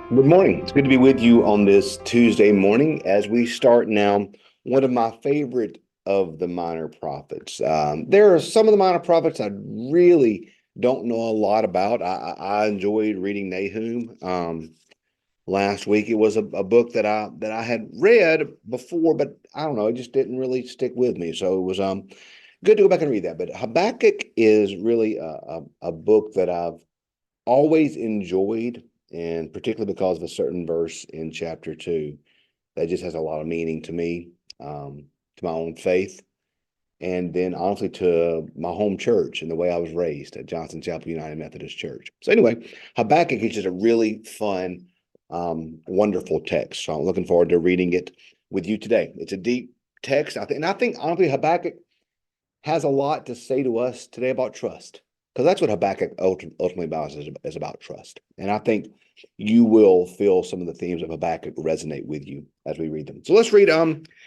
Good morning. It's good to be with you on this Tuesday morning as we start now one of my favorite of the minor prophets. There are some of the minor prophets I really don't know a lot about. I enjoyed reading Nahum. Last week it was a book that I had read before, but I don't know, it just didn't really stick with me. So it was good to go back and read that. But Habakkuk is really a book that I've always enjoyed, and particularly because of a certain verse in chapter 2 that just has a lot of meaning to me, to my own faith, and then honestly to my home church and the way I was raised at Johnson Chapel United Methodist Church. So anyway, Habakkuk is just a really fun, wonderful text. So I'm looking forward to reading it with you today. It's a deep text, I think, and I think honestly Habakkuk has a lot to say to us today about trust, because that's what Habakkuk ultimately is about trust. And I think you will feel some of the themes of Habakkuk resonate with you as we read them. So let's read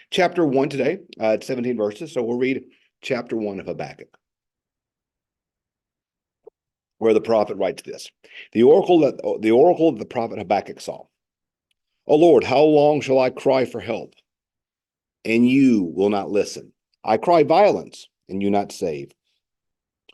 chapter 1 today. It's 17 verses. So we'll read chapter 1 of Habakkuk, where the prophet writes this. The oracle of the prophet Habakkuk saw. O Lord, how long shall I cry for help, and you will not listen? I cry violence, and you not save.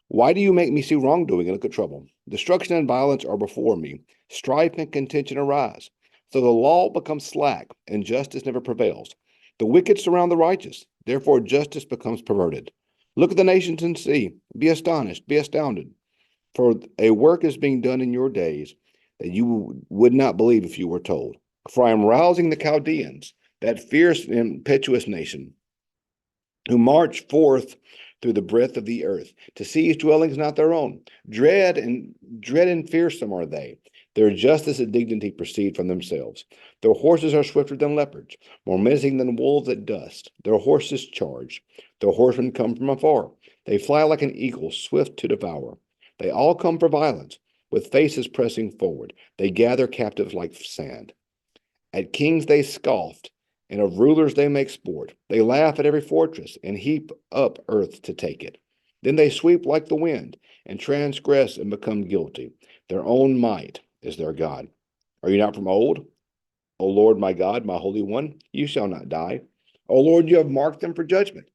Why do you make me see wrongdoing and look at trouble? Destruction and violence are before me. Strife and contention arise. So the law becomes slack, and justice never prevails. The wicked surround the righteous. Therefore, justice becomes perverted. Look at the nations and see. Be astonished, be astounded. For a work is being done in your days that you would not believe if you were told. For I am rousing the Chaldeans, that fierce and impetuous nation, who march forth through the breadth of the earth to seize dwellings not their own. Dread and fearsome are they. Their justice and dignity proceed from themselves. Their horses are swifter than leopards, more menacing than wolves at dusk. Their horses charge. Their horsemen come from afar. They fly like an eagle, swift to devour. They all come for violence, with faces pressing forward. They gather captives like sand. At kings they scoffed, and of rulers they make sport. They laugh at every fortress, and heap up earth to take it. Then they sweep like the wind, and transgress and become guilty. Their own might is their God. Are you not from old? O Lord my God, my Holy One, you shall not die. O Lord, you have marked them for judgment,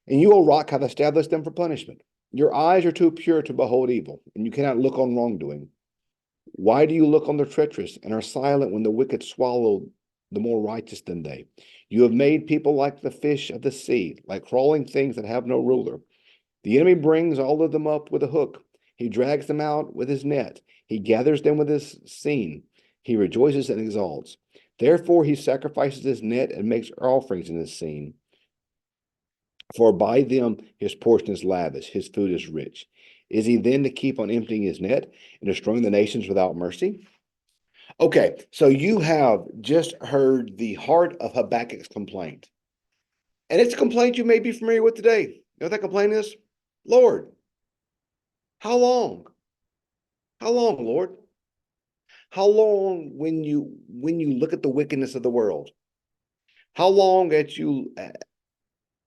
and you, O Rock, have established them for punishment. Your eyes are too pure to behold evil, and you cannot look on wrongdoing. Why do you look on the treacherous and are silent when the wicked swallow the more righteous than they? You have made people like the fish of the sea, like crawling things that have no ruler. The enemy brings all of them up with a hook. He drags them out with his net. He gathers them with his seine. He rejoices and exalts. Therefore, he sacrifices his net and makes offerings in his seine. For by them his portion is lavish, his food is rich. Is he then to keep on emptying his net and destroying the nations without mercy? Okay, so you have just heard the heart of Habakkuk's complaint. And it's a complaint you may be familiar with today. You know what that complaint is? Lord, how long? How long, Lord? How long when you look at the wickedness of the world? How long as you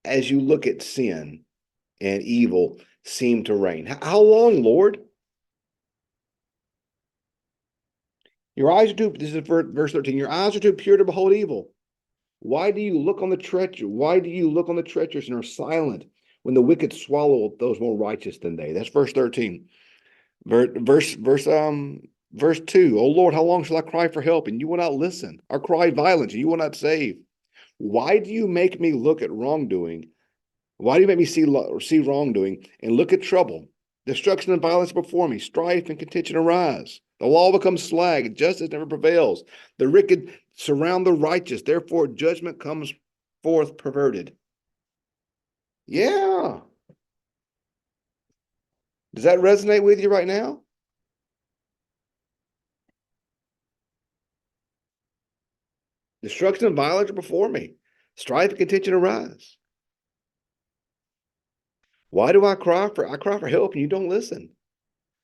look at sin and evil seem to reign? How long, Lord? Your eyes are too, this is verse 13, your eyes are too pure to behold evil. Why do you look on the treacherous? Why do you look on the treacherous and are silent when the wicked swallow those more righteous than they? That's verse 13. Verse 2. O Lord, how long shall I cry for help and you will not listen? Or cry violence and you will not save? Why do you make me look at wrongdoing? Why do you make me see wrongdoing and look at trouble? Destruction and violence before me, strife and contention arise. The law becomes slag, justice never prevails. The wicked surround the righteous, therefore judgment comes forth perverted. Yeah. Does that resonate with you right now? Destruction and violence are before me, strife and contention arise. Why do I cry for help and you don't listen?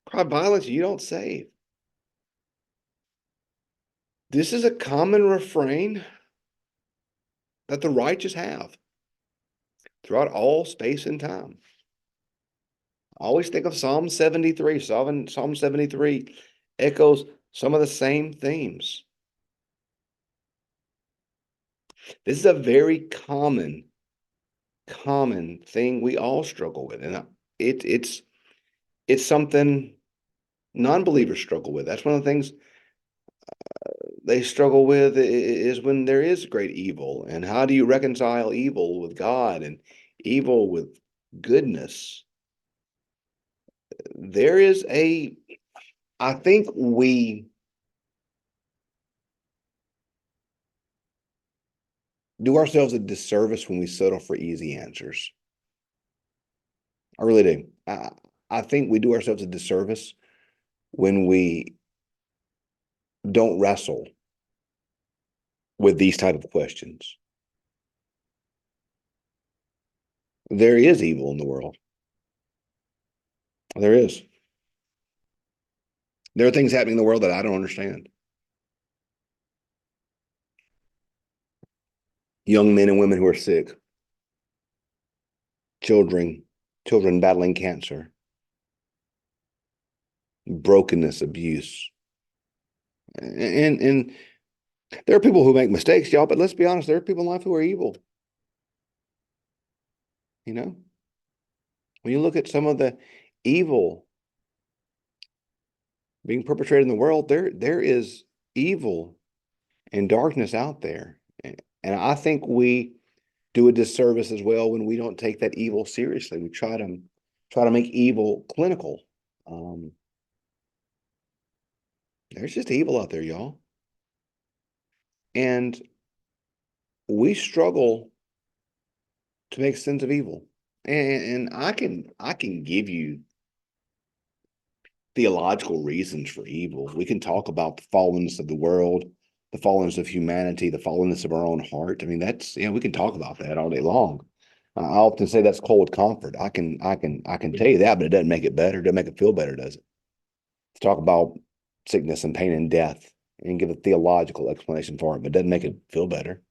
Cry violence and you don't save. This is a common refrain that the righteous have throughout all space and time. I always think of Psalm 73. Psalm 73 echoes some of the same themes. This is a very common thing we all struggle with. And it's something non-believers struggle with. That's one of the things they struggle with is when there is great evil. And how do you reconcile evil with God and evil with goodness? There is I think we do ourselves a disservice when we settle for easy answers. I really do. I think we do ourselves a disservice when we don't wrestle with these type of questions. There is evil in the world. There is. There are things happening in the world that I don't understand. Young men and women who are sick, children battling cancer, brokenness, abuse. And there are people who make mistakes, y'all, but let's be honest, there are people in life who are evil. You know, when you look at some of the evil being perpetrated in the world, there is evil and darkness out there. And I think we do a disservice as well when we don't take that evil seriously. We try to make evil clinical. There's just evil out there, y'all. And we struggle to make sense of evil. And I can give you theological reasons for evil. We can talk about the fallenness of the world, the fallenness of humanity, the fallenness of our own heart. I mean, that's, we can talk about that all day long. I often say that's cold comfort. I can tell you that, but it doesn't make it better. It doesn't make it feel better, does it? To talk about sickness and pain and death and give a theological explanation for it, but it doesn't make it feel better.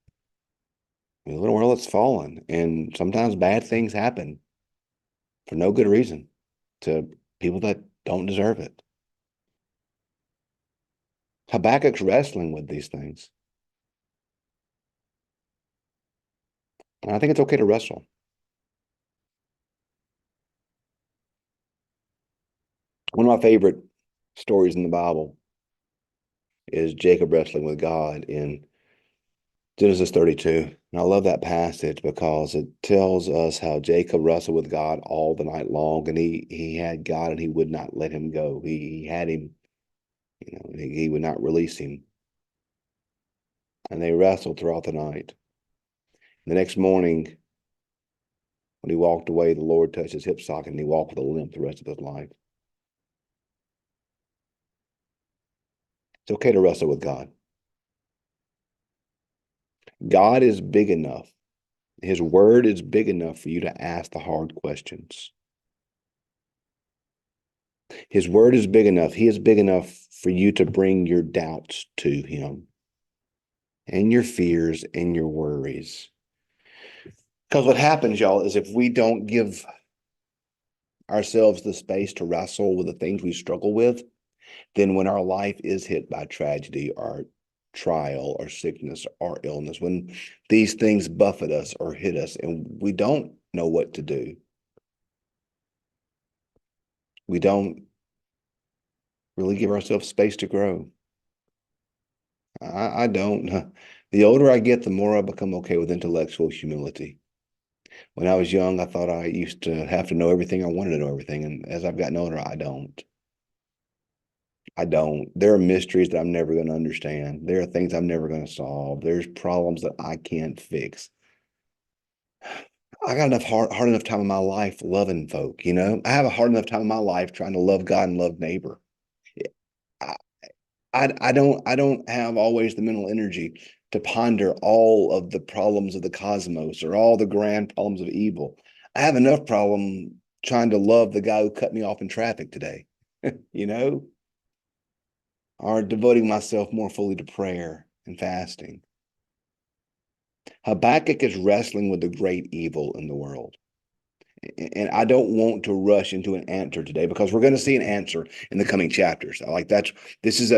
We live in a world that's fallen, and sometimes bad things happen for no good reason to people that don't deserve it. Habakkuk's wrestling with these things. And I think it's okay to wrestle. One of my favorite stories in the Bible is Jacob wrestling with God in Genesis 32. And I love that passage because it tells us how Jacob wrestled with God all the night long, and he had God and he would not let him go. He had him, he would not release him. And they wrestled throughout the night. The next morning, when he walked away, the Lord touched his hip socket and he walked with a limp the rest of his life. It's okay to wrestle with God. God is big enough. His word is big enough for you to ask the hard questions. His word is big enough. He is big enough for you to bring your doubts to him and your fears and your worries. Because what happens, y'all, is if we don't give ourselves the space to wrestle with the things we struggle with, then when our life is hit by tragedy or trial or sickness or illness, when these things buffet us or hit us and we don't know what to do, we don't really give ourselves space to grow. I don't. The older I get, the more I become okay with intellectual humility. When I was young, I thought I used to have to know everything. I wanted to know everything. And as I've gotten older, I don't. I don't. There are mysteries that I'm never going to understand. There are things I'm never going to solve. There's problems that I can't fix. I got hard enough time in my life loving folk, I have a hard enough time in my life trying to love God and love neighbor. I, I don't have always the mental energy to ponder all of the problems of the cosmos or all the grand problems of evil. I have enough problem trying to love the guy who cut me off in traffic today, or devoting myself more fully to prayer and fasting. Habakkuk is wrestling with the great evil in the world. And I don't want to rush into an answer today because we're going to see an answer in the coming chapters. This is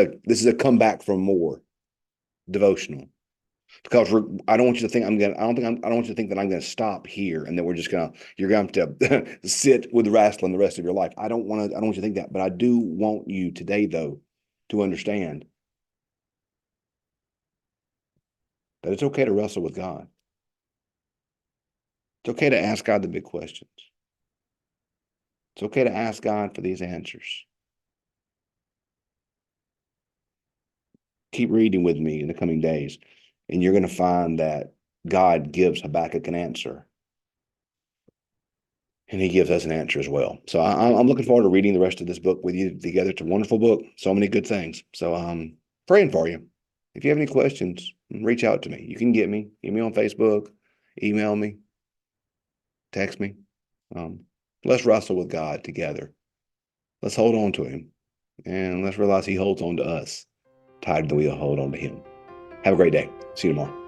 a comeback from more devotional. because I don't want you to think I don't want you to think that I'm gonna stop here and that you're gonna have to sit with wrestling the rest of your life. I don't want you to think that, but I do want you today though to understand that it's okay to wrestle with God. It's okay to ask God the big questions. It's okay to ask God for these answers. Keep reading with me in the coming days, and you're going to find that God gives Habakkuk an answer, and he gives us an answer as well. So I'm looking forward to reading the rest of this book with you together. It's a wonderful book, so many good things. So I'm praying for you. If you have any questions, reach out to me. You can get me on Facebook, email me, text me. Um, let's wrestle with God together. Let's hold on to him, and let's realize he holds on to us tighter than we'll hold on to him. Have a great day. See you tomorrow.